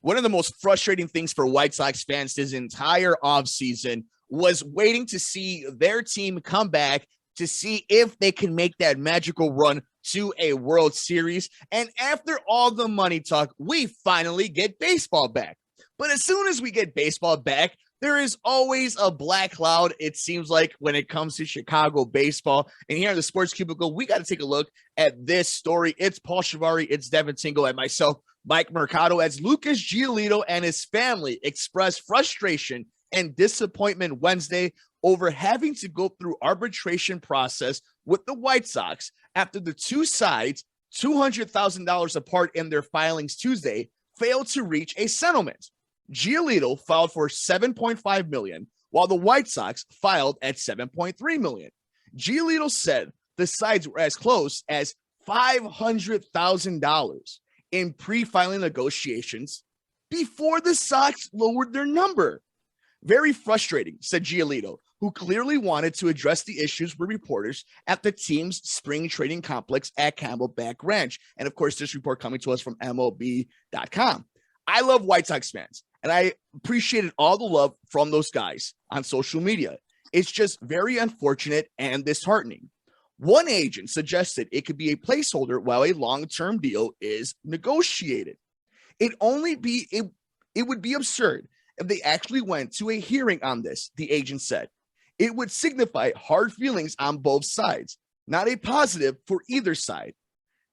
one of the most frustrating things for White Sox fans this entire offseason was waiting to see their team come back to see if they can make that magical run to a World Series. And after all the money talk, we finally get baseball back. But as soon as we get baseball back, there is always a black cloud, it seems like, when it comes to Chicago baseball. And here in the Sports Cubicle, we got to take a look at this story. It's Paul Chivari, it's Devin Tingle, and myself, Mike Mercado, as Lucas Giolito and his family expressed frustration and disappointment Wednesday over having to go through arbitration process with the White Sox after the two sides, $200,000 apart in their filings Tuesday, failed to reach a settlement. Giolito filed for $7.5 million, while the White Sox filed at $7.3 million. Giolito said the sides were as close as $500,000 in pre-filing negotiations before the Sox lowered their number. Very frustrating, said Giolito, who clearly wanted to address the issues with reporters at the team's spring training complex at Camelback Ranch. And of course, this report coming to us from MLB.com. I love White Sox fans, and I appreciated all the love from those guys on social media. It's just very unfortunate and disheartening. One agent suggested it could be a placeholder while a long-term deal is negotiated. It would be absurd if they actually went to a hearing on this, the agent said. It would signify hard feelings on both sides, not a positive for either side.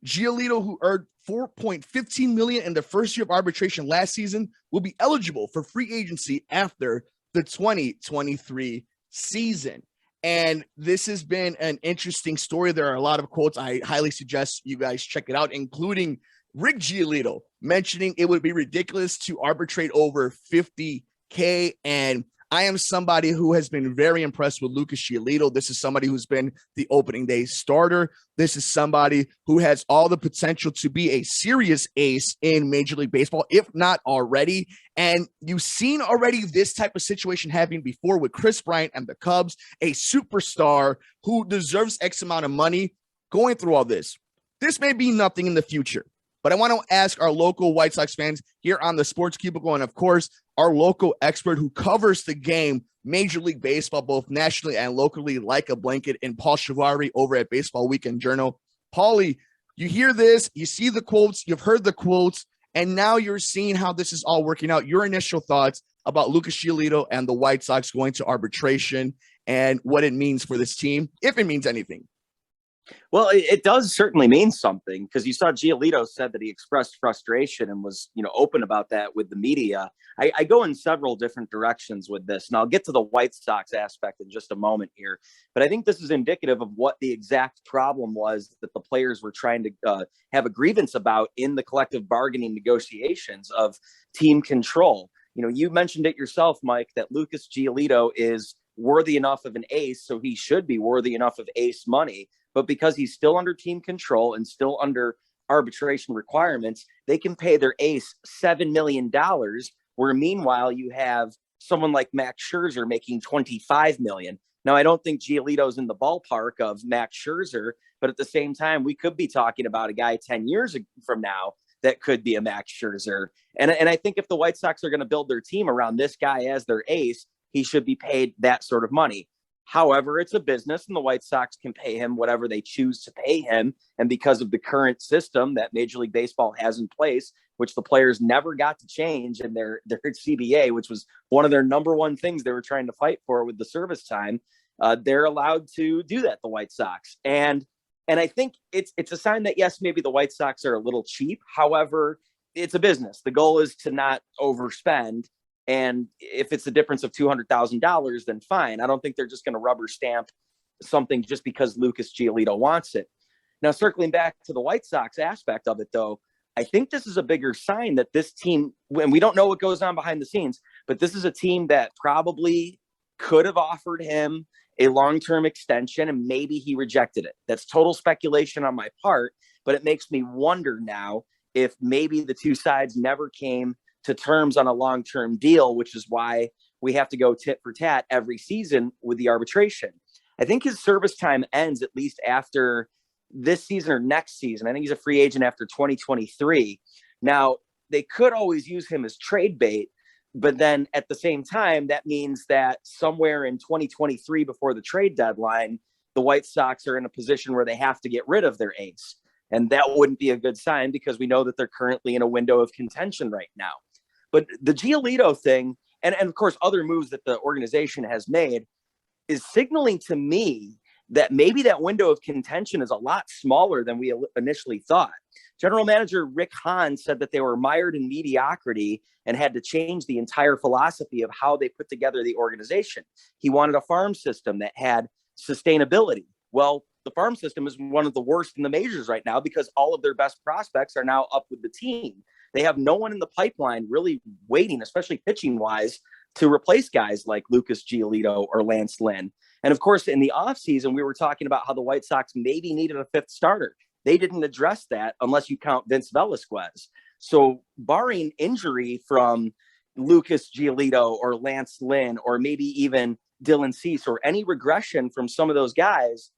Giolito, who earned $4.15 million in the first year of arbitration last season, will be eligible for free agency after the 2023 season. And this has been an interesting story. There are a lot of quotes. I highly suggest you guys check it out, including Rick Giolito mentioning it would be ridiculous to arbitrate over $50K. And I am somebody who has been very impressed with Lucas Giolito. This is somebody who's been the opening day starter. This is somebody who has all the potential to be a serious ace in Major League Baseball, if not already. And you've seen already this type of situation happening before with Chris Bryant and the Cubs, a superstar who deserves X amount of money going through all this. This may be nothing in the future, but I want to ask our local White Sox fans here on the Sports Cubicle, and of course, our local expert who covers the game, Major League Baseball, both nationally and locally, like a blanket, and Paul Chivari over at Baseball Weekend Journal. Paulie, you hear this, you see the quotes, you've heard the quotes, and now you're seeing how this is all working out. Your initial thoughts about Lucas Giolito and the White Sox going to arbitration and what it means for this team, if it means anything. Well, it does certainly mean something, because you saw Giolito said that he expressed frustration and was, open about that with the media. I go in several different directions with this, and I'll get to the White Sox aspect in just a moment here. But I think this is indicative of what the exact problem was that the players were trying to have a grievance about in the collective bargaining negotiations of team control. You mentioned it yourself, Mike, that Lucas Giolito is worthy enough of an ace, so he should be worthy enough of ace money. But because he's still under team control and still under arbitration requirements, they can pay their ace $7 million, where meanwhile you have someone like Max Scherzer making $25 million. Now, I don't think Giolito's in the ballpark of Max Scherzer, but at the same time, we could be talking about a guy 10 years from now that could be a Max Scherzer. And I think if the White Sox are going to build their team around this guy as their ace, he should be paid that sort of money. However, it's a business, and the White Sox can pay him whatever they choose to pay him. And because of the current system that Major League Baseball has in place, which the players never got to change in their CBA, which was one of their number one things they were trying to fight for with the service time, they're allowed to do that, the White Sox. And I think it's a sign that, yes, maybe the White Sox are a little cheap. However, it's a business. The goal is to not overspend. And if it's a difference of $200,000, then fine. I don't think they're just going to rubber stamp something just because Lucas Giolito wants it. Now, circling back to the White Sox aspect of it, though, I think this is a bigger sign that this team, and we don't know what goes on behind the scenes, but this is a team that probably could have offered him a long-term extension, and maybe he rejected it. That's total speculation on my part, but it makes me wonder now if maybe the two sides never came to terms on a long-term deal, which is why we have to go tit for tat every season with the arbitration. I think his service time ends at least after this season or next season. I think he's a free agent after 2023. Now, they could always use him as trade bait. But then at the same time, that means that somewhere in 2023, before the trade deadline, the White Sox are in a position where they have to get rid of their ace. And that wouldn't be a good sign because we know that they're currently in a window of contention right now. But the Giolito thing, and of course, other moves that the organization has made, is signaling to me that maybe that window of contention is a lot smaller than we initially thought. General manager Rick Hahn said that they were mired in mediocrity and had to change the entire philosophy of how they put together the organization. He wanted a farm system that had sustainability. Well, the farm system is one of the worst in the majors right now because all of their best prospects are now up with the team. They have no one in the pipeline really waiting, especially pitching wise, to replace guys like Lucas Giolito or Lance Lynn. And of course, in the offseason, we were talking about how the White Sox maybe needed a fifth starter. They didn't address that unless you count Vince Velasquez. So barring injury from Lucas Giolito or Lance Lynn, or maybe even Dylan Cease, or any regression from some of those guys,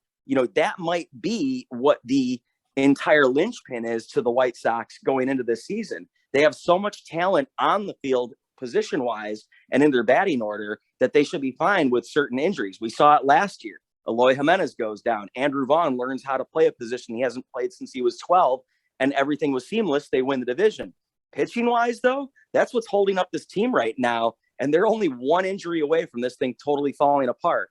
that might be what the entire linchpin is to the White Sox going into this season. They have so much talent on the field position-wise and in their batting order that they should be fine with certain injuries. We saw it last year. Eloy Jimenez goes down. Andrew Vaughn learns how to play a position he hasn't played since he was 12, and everything was seamless. They win the division. Pitching-wise, though, that's what's holding up this team right now, and they're only one injury away from this thing totally falling apart.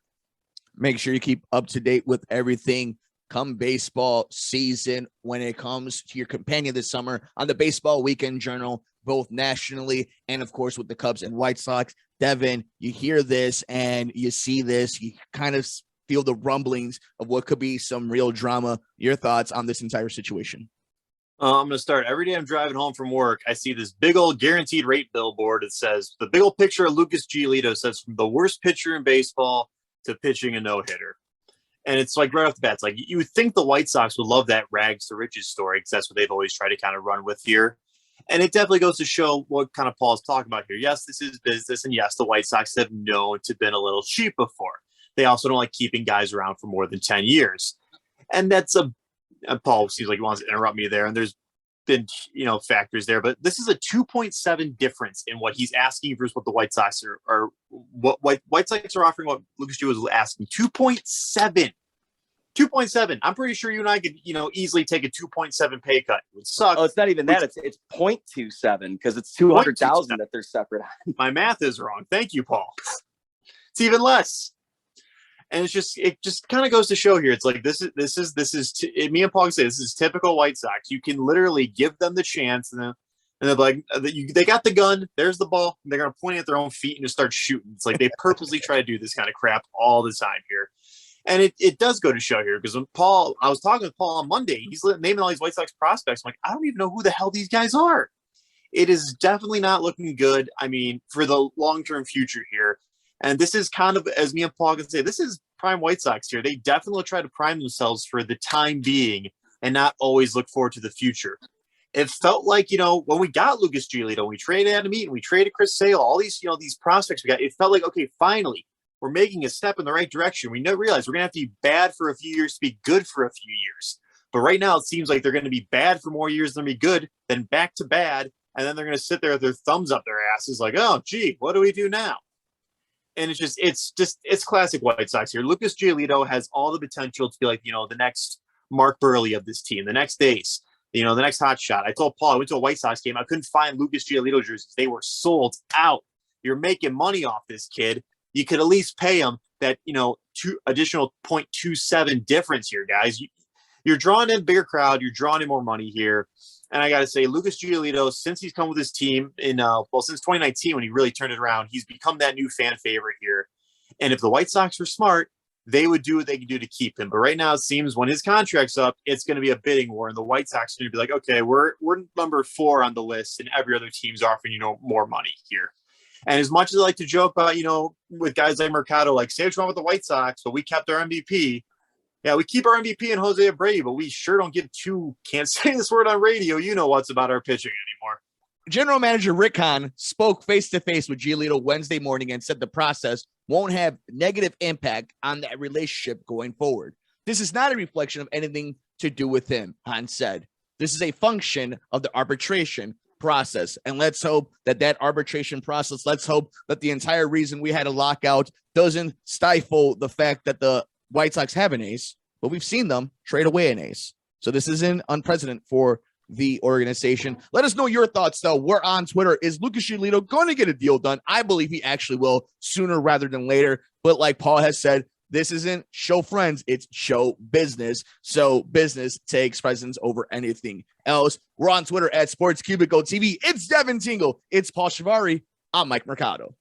Make sure you keep up to date with everything come baseball season when it comes to your companion this summer on the Baseball Weekend Journal, both nationally and, of course, with the Cubs and White Sox. Devin, you hear this and you see this, you kind of feel the rumblings of what could be some real drama. Your thoughts on this entire situation? I'm going to start. Every day I'm driving home from work, I see this big old guaranteed rate billboard. It says, the big old picture of Lucas Giolito says, from the worst pitcher in baseball to pitching a no-hitter. And it's like right off the bat, it's like you would think the White Sox would love that rags to riches story because that's what they've always tried to kind of run with here. And it definitely goes to show what kind of Paul's talking about here. Yes, this is business. And yes, the White Sox have known to been a little cheap before. They also don't like keeping guys around for more than 10 years. And that's Paul seems like he wants to interrupt me there. And there's been, factors there, but this is a 2.7 difference in what he's asking versus what the White Sox are what White Sox are offering, what Lucas Giolito was asking. 2.7. I'm pretty sure you and I could, easily take a 2.7 pay cut. It would suck. Oh, it's not even that. It's 0.27 because it's 200,000 that they're separate on. My math is wrong. Thank you, Paul. It's even less. And it just kind of goes to show here. It's like, this is me and Paul can say, this is typical White Sox. You can literally give them the chance and they're like, they got the gun. There's the ball. And they're going to point it at their own feet and just start shooting. It's like they purposely try to do this kind of crap all the time here. And it does go to show here because when I was talking with Paul on Monday, he's naming all these White Sox prospects. I'm like, I don't even know who the hell these guys are. It is definitely not looking good. I mean, for the long-term future here. And this is kind of, as me and Paul can say, this is prime White Sox here. They definitely try to prime themselves for the time being and not always look forward to the future. It felt like, when we got Lucas Giolito, we traded Adam Eaton, we traded Chris Sale, all these, these prospects we got, it felt like, okay, finally, we're making a step in the right direction. We realize we're going to have to be bad for a few years to be good for a few years. But right now, it seems like they're going to be bad for more years than be good, then back to bad, and then they're going to sit there with their thumbs up their asses like, oh, gee, what do we do now? And it's classic White Sox here. Lucas Giolito has all the potential to be like, the next Mark Burley of this team, the next ace, the next hot shot. I told Paul, I went to a White Sox game. I couldn't find Lucas Giolito jerseys. They were sold out. You're making money off this kid. You could at least pay him that, two additional 0.27 difference here, guys. You're drawing in a bigger crowd. You're drawing in more money here. And I got to say, Lucas Giolito, since he's come with his team since 2019, when he really turned it around, he's become that new fan favorite here. And if the White Sox were smart, they would do what they can do to keep him. But right now, it seems when his contract's up, it's going to be a bidding war. And the White Sox are going to be like, okay, we're number 4 on the list, and every other team's offering, more money here. And as much as I like to joke about, with guys like Mercado, like, say what's wrong with the White Sox, but we kept our MVP. Yeah, we keep our MVP in Jose Abreu, but we sure don't give can't say this word on radio. You know what's about our pitching anymore. General Manager Rick Hahn spoke face-to-face with Giolito Wednesday morning and said the process won't have negative impact on that relationship going forward. This is not a reflection of anything to do with him, Hahn said. This is a function of the arbitration process. And let's hope that that arbitration process, let's hope that the entire reason we had a lockout doesn't stifle the fact that the White Sox have an ace, but we've seen them trade away an ace. So this isn't unprecedented for the organization. Let us know your thoughts, though. We're on Twitter. Is Lucas Giolito going to get a deal done? I believe he actually will sooner rather than later. But like Paul has said, this isn't show friends, it's show business. So business takes precedence over anything else. We're on Twitter at Sports Cubicle TV. It's Devin Tingle. It's Paul Chivari. I'm Mike Mercado.